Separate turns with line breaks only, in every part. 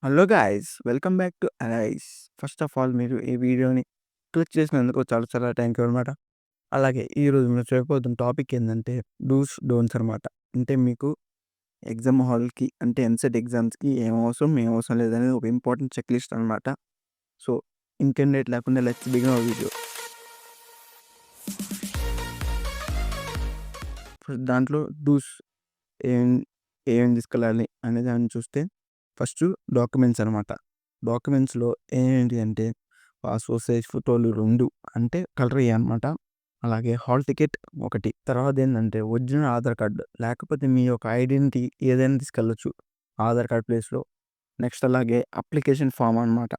Hello guys welcome back to arrays. First of all మీరు ఈ వీడియోని క్లిక్ చేసినందుకు చాలా చాలా థ్యాంక్ యూ అనమాట. అలాగే ఈరోజు మీరు చెప్పబోతున్న టాపిక్ ఏంటంటే డూస్ డోంట్స్ అనమాట. అంటే మీకు ఎగ్జామ్ హాల్కి అంటే ఎంసెట్ ఎగ్జామ్స్కి ఏం అవసరం లేదనేది ఒక ఇంపార్టెంట్ చెక్ లిస్ట్ అనమాట. సో ఇంకేం లేట్ లేకుండా లెట్స్ బిగిన్ అవర్ వీడియో. దాంట్లో డూస్ ఏం ఏం తీసుకెళ్ళాలి అనే దాన్ని చూస్తే ఫస్ట్ డాక్యుమెంట్స్ అనమాట. డాక్యుమెంట్స్లో ఏంటి అంటే పాస్పోర్ట్ సైజ్ ఫోటోలు 2 అంటే కలర్ అనమాట. అలాగే హాల్ టికెట్ ఒకటి. తర్వాత ఏంటంటే ఒరిజినల్ ఆధార్ కార్డు, లేకపోతే మీ యొక్క ఐడెంటిటీ ఏదైనా తీసుకెళ్ళొచ్చు ఆధార్ కార్డ్ ప్లేస్లో. నెక్స్ట్ అలాగే అప్లికేషన్ ఫామ్ అనమాట.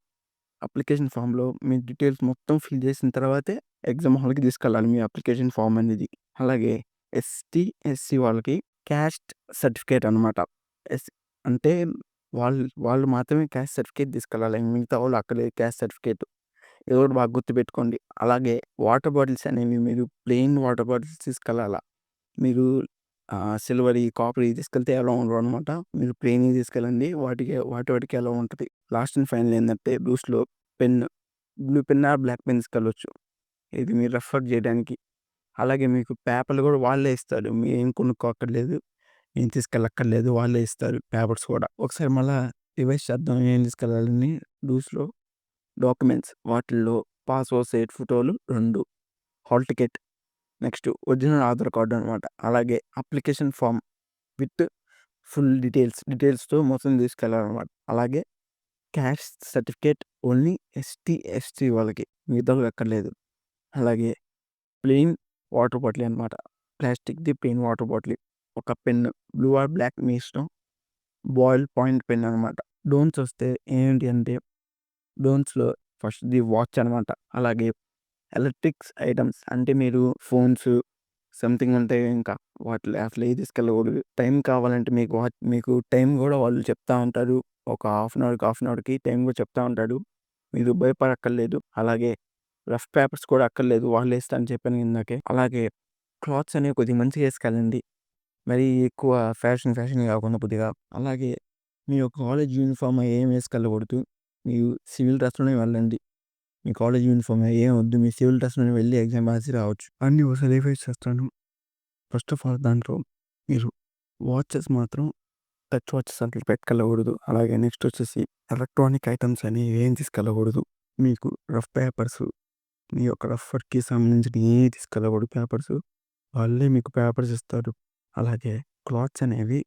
అప్లికేషన్ ఫామ్లో మీ డీటెయిల్స్ మొత్తం ఫిల్ చేసిన తర్వాతే ఎగ్జామ్ హాల్కి తీసుకెళ్ళాలి మీ అప్లికేషన్ ఫామ్ అనేది. అలాగే ఎస్టీ ఎస్సీ వాళ్ళకి క్యాస్ట్ సర్టిఫికేట్ అనమాట. ఎస్ అంటే వాళ్ళు మాత్రమే క్యాస్ట్ సర్టిఫికేట్ తీసుకెళ్ళాలి. మిగతా వాళ్ళు అక్కర్లేదు క్యాస్ట్ సర్టిఫికేట్. ఇది కూడా బాగా గుర్తుపెట్టుకోండి. అలాగే వాటర్ బాటిల్స్ అనేవి మీరు ప్లెయిన్ వాటర్ బాటిల్స్ తీసుకెళ్ళాలా. మీరు సిల్వర్‌వి, కాపర్‌వి తీసుకెళ్తే అలో ఉండవు అనమాట. మీరు ప్లెయిన్‌వి తీసుకెళ్ళండి. వాటికి అలో ఉంటది. లాస్ట్ అండ్ ఫైనల్ ఏందంటే బూస్ట్‌లో pen, blue pen or black pen తీసుకెళ్ళొచ్చు. ఇది మీరు రెఫర్ చేయడానికి. అలాగే మీకు పేపర్లు కూడా వాళ్ళే ఇస్తారు. మీరేం కొనుక్కోక్కర్లేదు. ఏం తీసుకెళ్ళక్కర్లేదు. వాళ్ళే ఇస్తారు పేపర్స్ కూడా. ఒకసారి మళ్ళా రివైజ్ చేద్దాం ఏం తీసుకెళ్ళాలని. డూస్‌లో డాక్యుమెంట్స్ వాటిల్లో పాస్‌పోర్ట్ సైజ్ ఫోటోలు 2, hall ticket, next original Aadhaar card అనమాట. అలాగే అప్లికేషన్ ఫామ్ విత్ ఫుల్ డీటెయిల్స్‌తో మొత్తం తీసుకెళ్ళాలనమాట. అలాగే caste certificate only ST, ST వాళ్ళకి. మిగతా వాళ్ళకి అక్కర్లేదు. అలాగే ప్లెయిన్ వాటర్ బాటిల్ అనమాట. ప్లాస్టిక్‌ది ప్లెయిన్ వాటర్ బాటిల్. ఒక పెన్, బ్లూ ఆర్ బ్లాక్ మీ ఇష్టం. బాల్ పాయింట్ పెన్ అనమాట. డోంట్స్ వస్తే ఏంటి అంటే డోంట్స్‌లో ఫస్ట్‌ది వాచ్ అనమాట. అలాగే ఎలక్ట్రిక్స్ ఐటమ్స్ అంటే మీరు ఫోన్స్ సంథింగ్ ఉంటాయి ఇంకా. వాటిలో అసలు ఏది తీసుకెళ్ళకూడదు. టైం కావాలంటే మీకు టైం కూడా వాళ్ళు చెప్తా ఉంటారు. ఒక హాఫ్ అన్ అవర్‌కి టైం కూడా చెప్తా ఉంటాడు. మీరు భయపడక్కర్లేదు. అలాగే రఫ్ పేపర్స్ కూడా అక్కర్లేదు. వాళ్ళే ఇస్తా అని చెప్పాను ఇందాకే. అలాగే క్లాత్స్ అనేవి కొద్దిగా మంచిగా ఏసుకెళ్ళండి. మరీ ఎక్కువ ఫ్యాషన్ కాకుండా కొద్దిగా. అలాగే మీ యొక్క కాలేజ్ యూనిఫామ్ ఏం ఏసుకెళ్ళకూడదు. మీరు సివిల్ డ్రెస్‌లోనే వెళ్ళండి. మీ కాలేజ్ యూనిఫామ్ ఏం వద్దు. మీ సివిల్ డ్రెస్‌లోనే వెళ్ళి ఎగ్జామ్ రాసి రావచ్చు. అన్నీ ఒకసారి రివైజ్ చేస్తాను. ఫస్ట్ ఆఫ్ ఆల్ దాంట్లో మీరు వాచెస్ మాత్రం టచ్ వాచెస్ అట్లా పెట్టుకెళ్ళకూడదు. అలాగే నెక్స్ట్ వచ్చేసి ఎలక్ట్రానిక్ ఐటమ్స్ అనేవి ఏం తీసుకెళ్ళకూడదు. మీకు రఫ్ పేపర్స్, మీ యొక్క రఫ్ వర్క్‌కి సంబంధించినవి ఏవి తీసుకెళ్ళకూడదు పేపర్స్. వాళ్ళే మీకు పేపర్స్ ఇస్తారు. అలాగే క్లాత్స్ అనేవి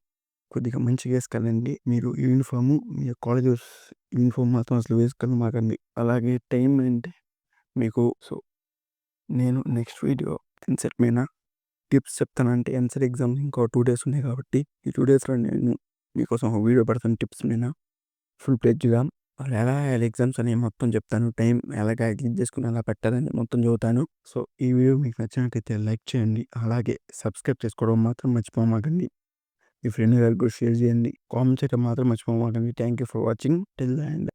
కొద్దిగా మంచిగా ఏసుకెళ్ళండి. మీరు మీ కాలేజ్ యూనిఫామ్ మాత్రం అసలు వేసుకెళ్ళమాకండి. అలాగే టైం అంటే మీకు నేను నెక్స్ట్ వీడియో ఎంసెట్ మీద టిప్స్ చెప్తాను. అంటే ఎంసెట్ ఎగ్జామ్స్ ఇంకో 2 డేస్ ఉన్నాయి కాబట్టి, ఈ 2 డేస్‌లో నేను మీకోసం ఒక వీడియో పెడతాను టిప్స్ మీద ఫుల్ ప్లెడ్జ్‌గా. వాళ్ళు ఎలా రాయాలి ఎగ్జామ్స్ అని మొత్తం చెప్తాను. టైం ఎలా క్యాలిక్యులేట్ చేసుకొని ఎలా పెట్టాలని మొత్తం చెబుతాను. సో, ఈ వీడియో మీకు నచ్చినట్టయితే లైక్ చేయండి. అలాగే సబ్స్క్రైబ్ చేసుకోవడం మాత్రం మర్చిపోమాకండి. మీ ఫ్రెండ్ గారికి కూడా షేర్ చేయండి. కామెంట్ చేయడం మాత్రం మర్చిపోమాకండి. Thank you for watching till the end.